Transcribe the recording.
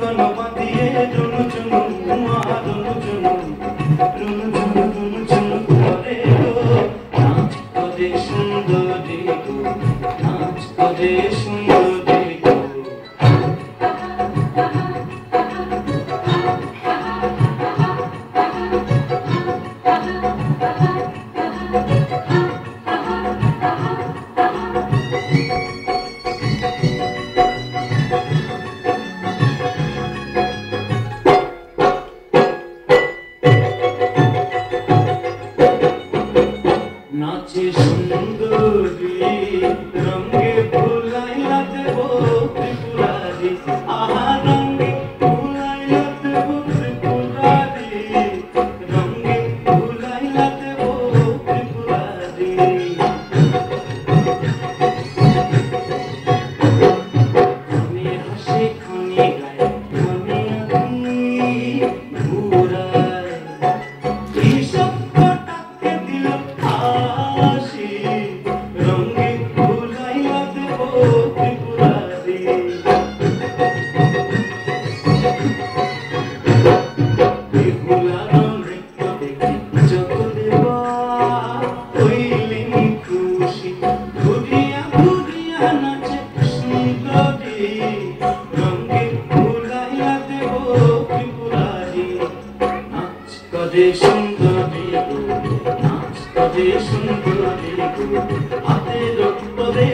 কনো বাঁধিয়ে রুনু চুনু রুনু চুনু রুনু চুনু রুনু চুনু করে গো নাচ করে সুন্দরী গো নাচ করে সুন্দরী গো नाचे सुंदरी रंगे भुलाइला देबो त्रिपुरारी आहा रंगे भुलाइला देबो त्रिपुरारी रंगे भुलाइला देबो त्रिपुरारी खाने हसे खाने गाए खाने आदमी घुराए ईशब सुंदरी गो नाच करे सुंदरी गो हाथे रक्त रे